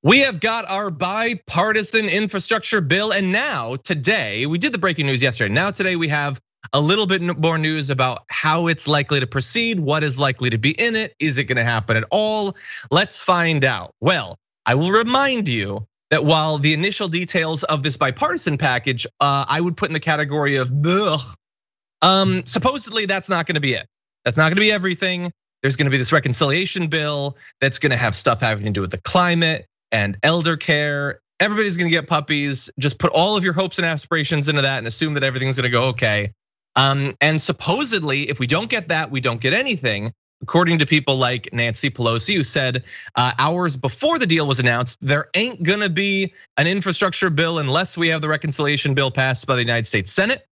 We have got our bipartisan infrastructure bill, and now today, we did the breaking news yesterday. Now today we have a little bit more news about how it's likely to proceed, what is likely to be in it, is it gonna happen at all? Let's find out. Well, I will remind you that while the initial details of this bipartisan package, I would put in the category of ugh, supposedly that's not gonna be it. That's not gonna be everything. There's gonna be this reconciliation bill that's gonna have stuff having to do with the climate and elder care. Everybody's gonna get puppies. Just put all of your hopes and aspirations into that and assume that everything's gonna go okay. And supposedly, if we don't get that, we don't get anything. According to people like Nancy Pelosi, who said hours before the deal was announced, there ain't gonna be an infrastructure bill unless we have the reconciliation bill passed by the United States Senate.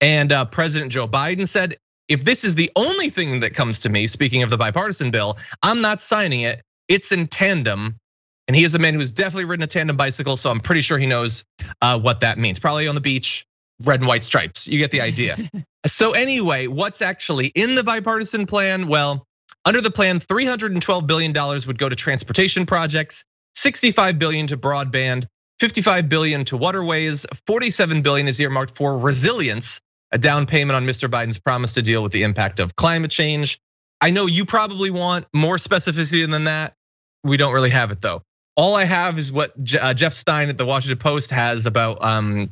And President Joe Biden said, if this is the only thing that comes to me, speaking of the bipartisan bill, I'm not signing it. It's in tandem. And he is a man who's definitely ridden a tandem bicycle, so I'm pretty sure he knows what that means. Probably on the beach, red and white stripes. You get the idea. So anyway, what's actually in the bipartisan plan? Well, under the plan, $312 billion would go to transportation projects, $65 billion to broadband, $55 billion to waterways, $47 billion is earmarked for resilience, a down payment on Mr. Biden's promise to deal with the impact of climate change. I know you probably want more specificity than that. We don't really have it though. All I have is what Jeff Stein at the Washington Post has about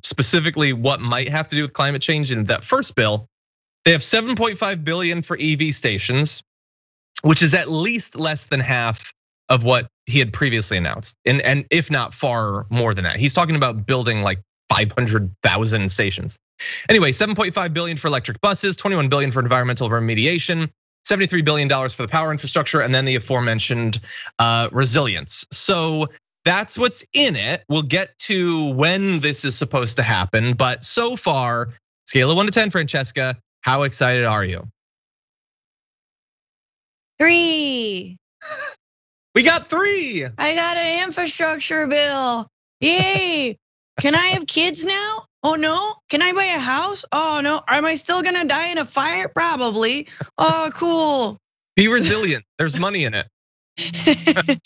specifically what might have to do with climate change in that first bill. They have 7.5 billion for EV stations, which is at least less than half of what he had previously announced, and if not far more than that. He's talking about building like 500,000 stations. Anyway, 7.5 billion for electric buses, 21 billion for environmental remediation, $73 billion for the power infrastructure, and then the aforementioned resilience. So that's what's in it. We'll get to when this is supposed to happen, but so far, scale of 1 to 10, Francesca, how excited are you? 3. We got 3. I got an infrastructure bill. Yay. Can I have kids now? Oh no, can I buy a house? Oh no, am I still gonna die in a fire? Probably. Oh, cool. Be resilient, there's money in it.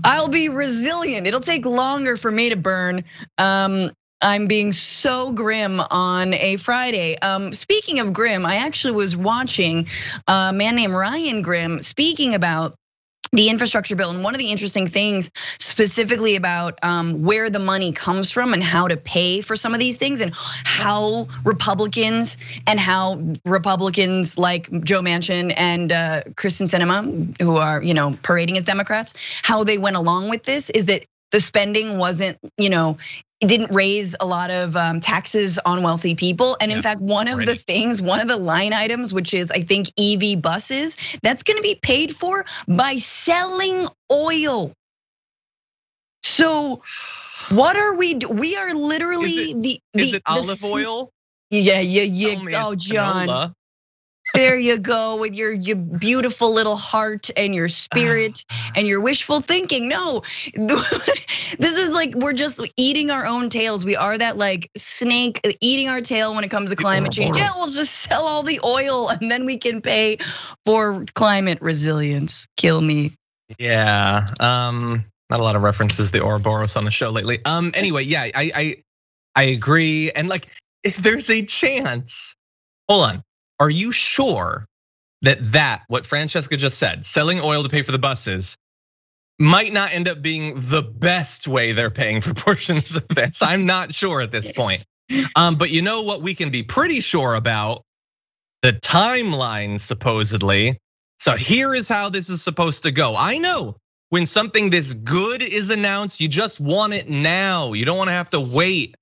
I'll be resilient. It'll take longer for me to burn. I'm being so grim on a Friday. Speaking of grim, I actually was watching a man named Ryan Grim speaking about the infrastructure bill. And one of the interesting things specifically about where the money comes from and how to pay for some of these things, and how Republicans like Joe Manchin and Kristen Sinema, who are parading as Democrats, how they went along with this is that the spending wasn't, it didn't raise a lot of taxes on wealthy people. And in fact, one of the line items, which is I think EV buses, that's gonna be paid for by selling oil. So what are we? We are literally is it olive oil? Yeah. Oh, John. Canola. There you go with your beautiful little heart and your spirit and your wishful thinking. No, this is like we're just eating our own tails. We are that like snake eating our tail when it comes to climate change. Yeah, we'll just sell all the oil and then we can pay for climate resilience. Kill me. Yeah, not a lot of references to the Ouroboros on the show lately. Anyway, yeah, I agree. And like, if there's a chance, hold on. Are you sure that what Francesca just said, selling oil to pay for the buses, might not end up being the best way they're paying for portions of this? I'm not sure at this point. But you know what we can be pretty sure about? The timeline, supposedly. So here is how this is supposed to go. I know when something this good is announced, you just want it now. You don't want to have to wait.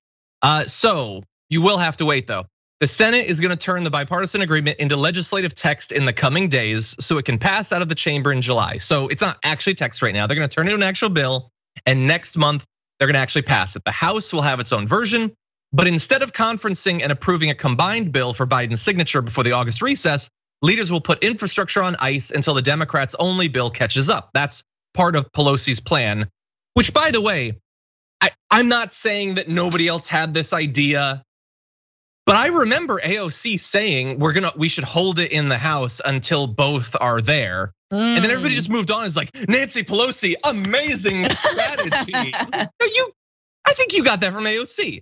So you will have to wait though. The Senate is gonna turn the bipartisan agreement into legislative text in the coming days so it can pass out of the chamber in July. So it's not actually text right now. They're gonna turn it into an actual bill, and next month they're gonna actually pass it. The House will have its own version, but instead of conferencing and approving a combined bill for Biden's signature before the August recess, leaders will put infrastructure on ice until the Democrats' only bill catches up. That's part of Pelosi's plan, which by the way, I'm not saying that nobody else had this idea. But I remember AOC saying we should hold it in the House until both are there. And then everybody just moved on. It's like, Nancy Pelosi, amazing strategy. I think you got that from AOC.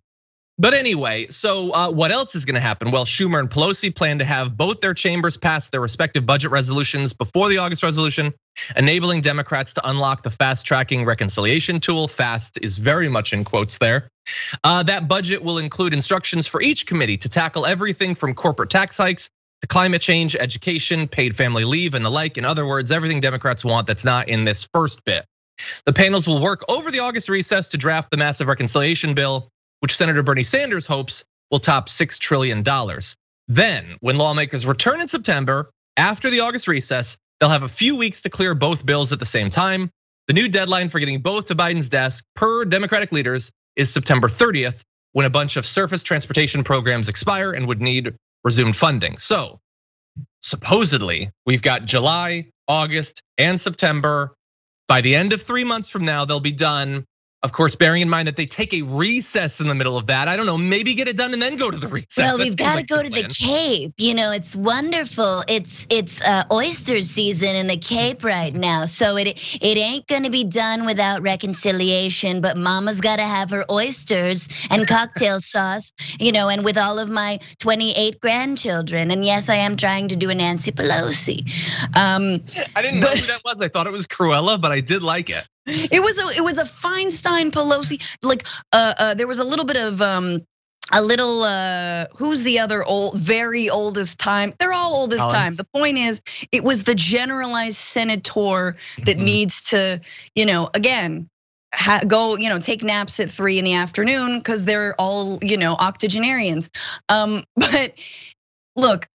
But anyway, so what else is gonna happen? Well, Schumer and Pelosi plan to have both their chambers pass their respective budget resolutions before the August resolution, enabling Democrats to unlock the fast-tracking reconciliation tool. Fast is very much in quotes there. That budget will include instructions for each committee to tackle everything from corporate tax hikes to climate change, education, paid family leave, and the like. In other words, everything Democrats want that's not in this first bit. The panels will work over the August recess to draft the massive reconciliation bill, which Senator Bernie Sanders hopes will top $6 trillion. Then, when lawmakers return in September, after the August recess, they'll have a few weeks to clear both bills at the same time. The new deadline for getting both to Biden's desk, per Democratic leaders, is September 30th, when a bunch of surface transportation programs expire and would need resumed funding. So, supposedly, we've got July, August, and September. By the end of 3 months from now, they'll be done. Of course, bearing in mind that they take a recess in the middle of that. I don't know, maybe get it done and then go to the recess. Well, we've got to go to the Cape. It's wonderful. It's oyster season in the Cape right now. So it ain't gonna be done without reconciliation, but mama's gotta have her oysters and cocktail sauce, and with all of my 28 grandchildren. And yes, I am trying to do a Nancy Pelosi. I didn't know who that was. I thought it was Cruella, but I did like it. It was a Feinstein Pelosi. Like there was a little bit of who's the other very oldest time? They're all old as time. The point is, it was the generalized senator that needs to, again, go, take naps at 3 in the afternoon because they're all, octogenarians. But look,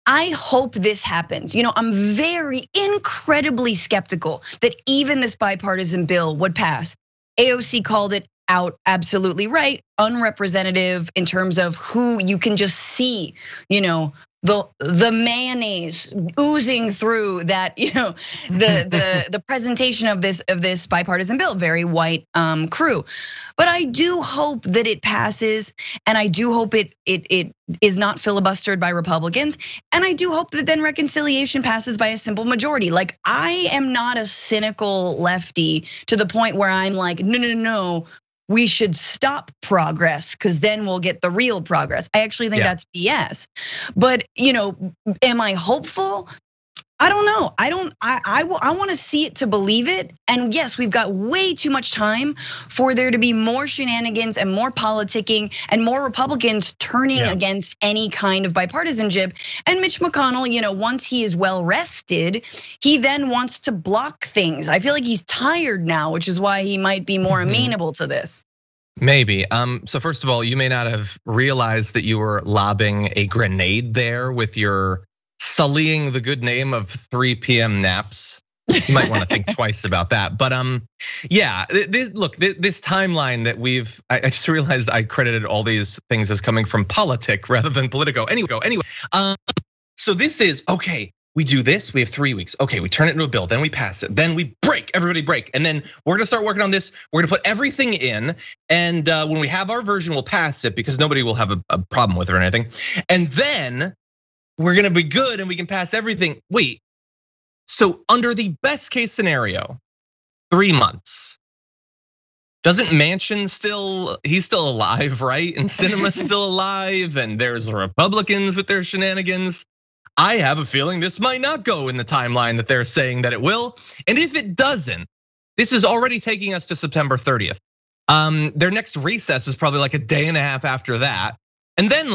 I hope this happens. I'm very incredibly skeptical that even this bipartisan bill would pass. AOC called it out absolutely right, unrepresentative in terms of who you can just see, the mayonnaise oozing through that, the presentation of this bipartisan bill, very white crew. But I do hope that it passes, and I do hope it is not filibustered by Republicans, and I do hope that then reconciliation passes by a simple majority. Like, I am not a cynical lefty to the point where I'm like, no, we should stop progress because then we'll get the real progress. I actually think that's BS. But am I hopeful? I don't know. I want to see it to believe it. And yes, we've got way too much time for there to be more shenanigans and more politicking and more Republicans turning against any kind of bipartisanship. And Mitch McConnell, once he is well rested, he then wants to block things. I feel like he's tired now, which is why he might be more amenable to this. Maybe. So first of all, you may not have realized that you were lobbing a grenade there with your sullying the good name of 3 p.m. naps. You might want to think twice about that. But yeah, look, this timeline that I just realized I credited all these things as coming from Politic rather than Politico. Anyway, so this is, okay, we do this, we have 3 weeks. Okay, we turn it into a bill, then we pass it, then we everybody break. And then we're gonna start working on this. We're gonna put everything in. And when we have our version, we'll pass it because nobody will have a problem with it or anything. And then we're gonna be good and we can pass everything. Wait, so under the best case scenario, 3 months. Doesn't Manchin he's still alive, right? And Sinema's still alive, and there's Republicans with their shenanigans. I have a feeling this might not go in the timeline that they're saying that it will. And if it doesn't, this is already taking us to September 30th. Their next recess is probably like a day and a half after that. And then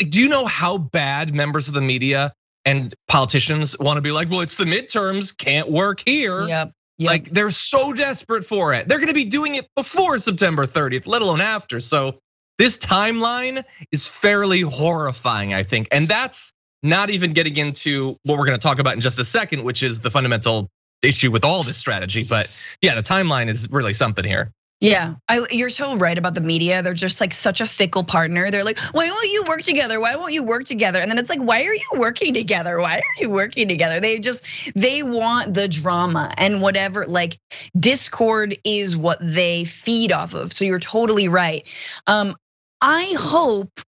do you know how bad members of the media and politicians want to be like, well, it's the midterms, can't work here. Yep. Like, they're so desperate for it. They're gonna be doing it before September 30th, let alone after. So this timeline is fairly horrifying, I think. And that's not even getting into what we're gonna talk about in just a second, which is the fundamental issue with all this strategy. But yeah, the timeline is really something here. Yeah, you're so right about the media. They're just like such a fickle partner. They're like, why won't you work together? Why won't you work together? And then it's like, why are you working together? Why are you working together? They want the drama and whatever, like discord is what they feed off of. So you're totally right. I hope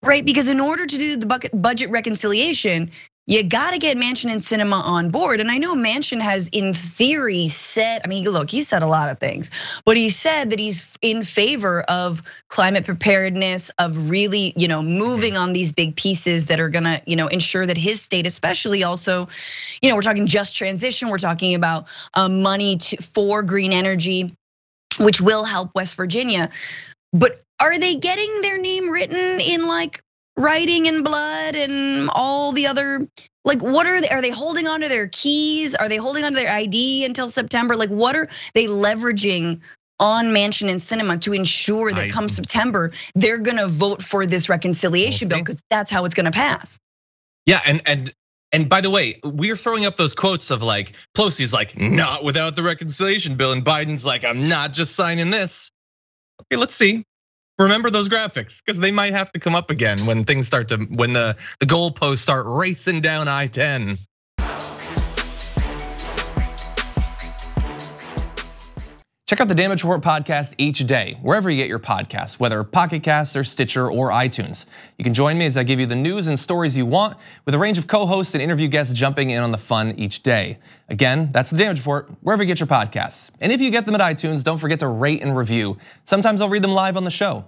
right? Because in order to do the budget reconciliation, you gotta get Manchin and Sinema on board. And I know Manchin has in theory said, I mean, look, he said a lot of things, but he said that he's in favor of climate preparedness, of really, moving on these big pieces that are gonna, ensure that his state, especially also, we're talking just transition, we're talking about money for green energy, which will help West Virginia. But are they getting their name written in like writing in blood and all the other, like what are they holding onto their keys? Are they holding onto their ID until September? Like what are they leveraging on Manchin and Sinema to ensure that come September, they're gonna vote for this reconciliation bill because that's how it's gonna pass. Yeah, and by the way, we're throwing up those quotes of like, Pelosi's like, not without the reconciliation bill, and Biden's like, I'm not just signing this. Okay, let's see. Remember those graphics, because they might have to come up again when things start to, when the goalposts start racing down I-10. Check out the Damage Report podcast each day, wherever you get your podcasts, whether Pocket Casts or Stitcher or iTunes. You can join me as I give you the news and stories you want, with a range of co-hosts and interview guests jumping in on the fun each day. Again, that's the Damage Report, wherever you get your podcasts. And if you get them at iTunes, don't forget to rate and review. Sometimes I'll read them live on the show.